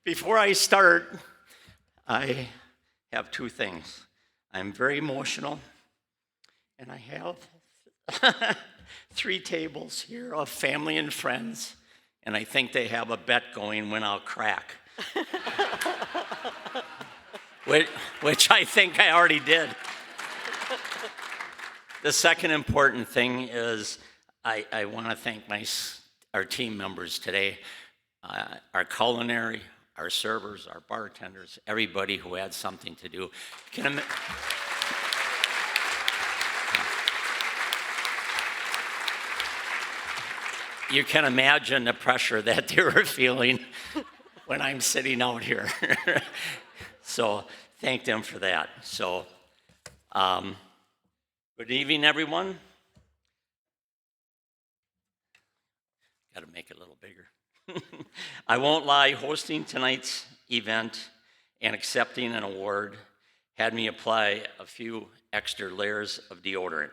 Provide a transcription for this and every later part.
Before I start, I have two things. I'm very emotional, and I have 3 tables here of family and friends, and I think they have a bet going when I'll crack, which I think I already did. The second important thing is I want to thank our team members today, our culinary, our servers, our bartenders, everybody who had something to do. You can imagine the pressure that they were feeling when I'm sitting out here. So thank them for that. So good evening, everyone. Got to make it a little bigger. I won't lie, hosting tonight's event and accepting an award had me apply a few extra layers of deodorant.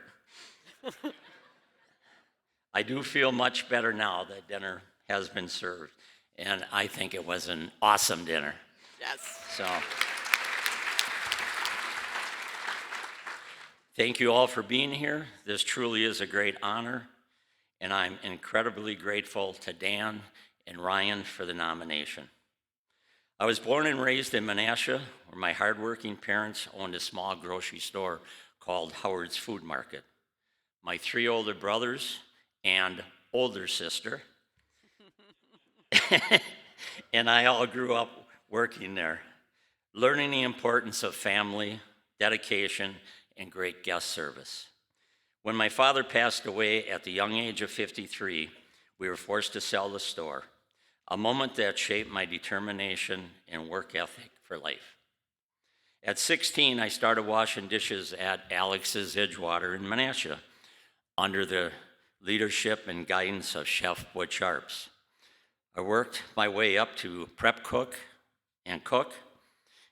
I do feel much better now that dinner has been served, and I think it was an awesome dinner. Yes. So, thank you all for being here. This truly is a great honor, and I'm incredibly grateful to Dan and Ryan for the nomination. I was born and raised in Menasha, where my hardworking parents owned a small grocery store called Howard's Food Market. My 3 older brothers and older sister and I all grew up working there, learning the importance of family, dedication, and great guest service. When my father passed away at the young age of 53, we were forced to sell the store, a moment that shaped my determination and work ethic for life. At 16, I started washing dishes at Alex's Edgewater in Menasha under the leadership and guidance of Chef Butch Sharps. I worked my way up to prep cook, and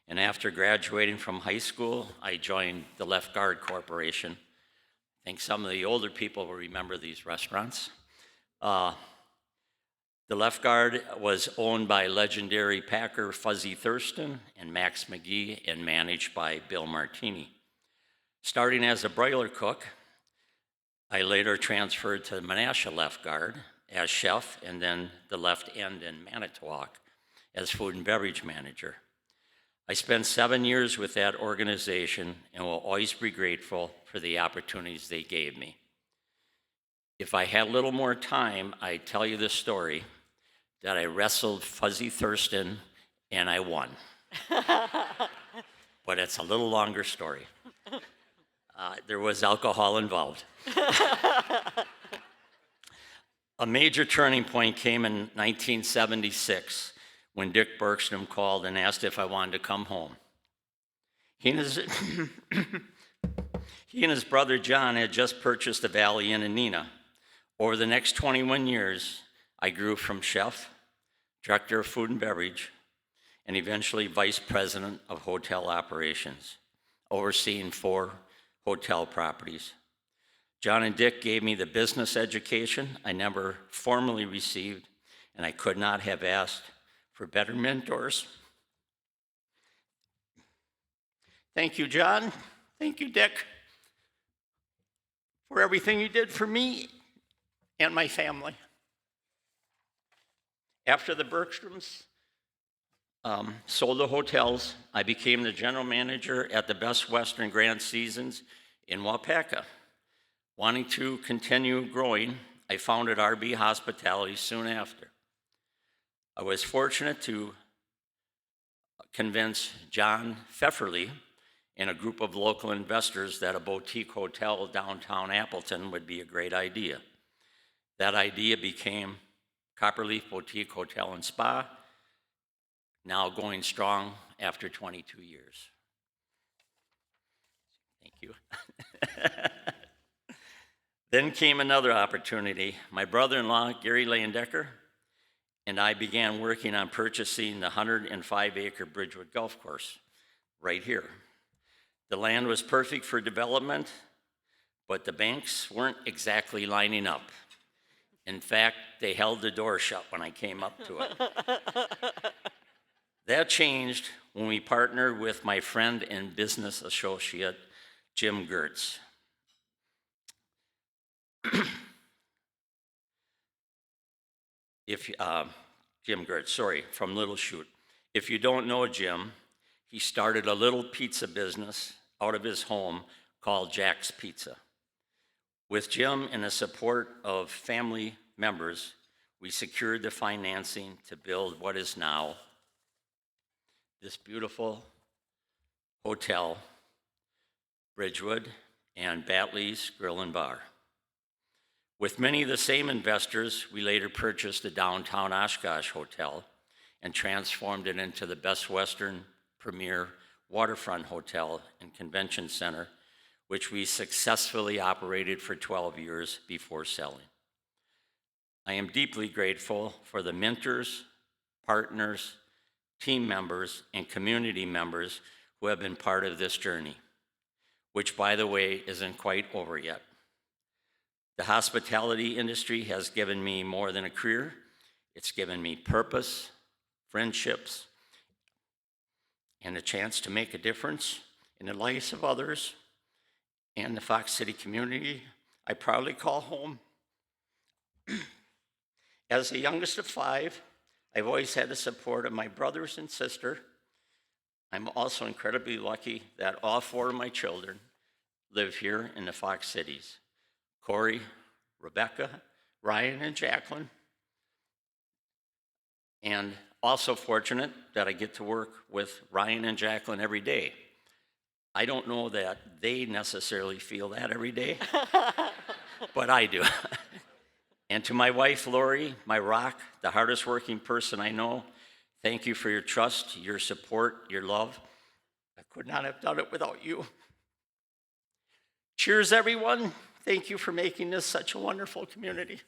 after graduating from high school, I joined the Left Guard Corporation. I think some of the older people will remember these restaurants. The Left Guard was owned by legendary packer Fuzzy Thurston and Max McGee and managed by Bill Martini. Starting as a broiler cook, I later transferred to the Menasha Left Guard as chef and then the Left End in Manitowoc as food and beverage manager. I spent 7 years with that organization and will always be grateful for the opportunities they gave me. If I had a little more time, I'd tell you this story that I wrestled Fuzzy Thurston and I won. But it's a little longer story. There was alcohol involved. A major turning point came in 1976 when Dick Bergstrom called and asked if I wanted to come home. He and his brother John had just purchased the Valley Inn in Neenah. Over the next 21 years, I grew from chef, director of food and beverage, and eventually vice president of hotel operations, overseeing 4 hotel properties. John and Dick gave me the business education I never formally received, and I could not have asked for better mentors. Thank you, John. Thank you, Dick, for everything you did for me and my family. After the Bergstroms sold the hotels, I became the general manager at the Best Western Grand Seasons in Waupaca. Wanting to continue growing, I founded RB Hospitality soon after. I was fortunate to convince John Pfefferly and a group of local investors that a boutique hotel downtown Appleton would be a great idea. That idea became Copperleaf Boutique Hotel and Spa, now going strong after 22 years. Thank you. Then came another opportunity. My brother-in-law, Gary Leyendecker, and I began working on purchasing the 105-acre Bridgewood Golf Course right here. The land was perfect for development, but the banks weren't exactly lining up. In fact, they held the door shut when I came up to it. That changed when we partnered with my friend and business associate, Jim Gertz. Jim Gertz, sorry, from Little Chute. If you don't know Jim, he started a little pizza business out of his home called Jack's Pizza. With Jim and the support of family members, we secured the financing to build what is now this beautiful hotel, Bridgewood, and Batley's Grill and Bar. With many of the same investors, we later purchased the downtown Oshkosh Hotel and transformed it into the Best Western premier waterfront hotel and convention center, which we successfully operated for 12 years before selling. I am deeply grateful for the mentors, partners, team members, and community members who have been part of this journey, which, by the way, isn't quite over yet. The hospitality industry has given me more than a career. It's given me purpose, friendships, and a chance to make a difference in the lives of others and the Fox City community I proudly call home. As the youngest of 5, I've always had the support of my brothers and sister. I'm also incredibly lucky that all 4 of my children live here in the Fox Cities. Corey, Rebecca, Ryan, and Jacqueline. And also fortunate that I get to work with Ryan and Jacqueline every day. I don't know that they necessarily feel that every day, but I do. And to my wife, Lori, my rock, the hardest working person I know, thank you for your trust, your support, your love. I could not have done it without you. Cheers, everyone. Thank you for making this such a wonderful community.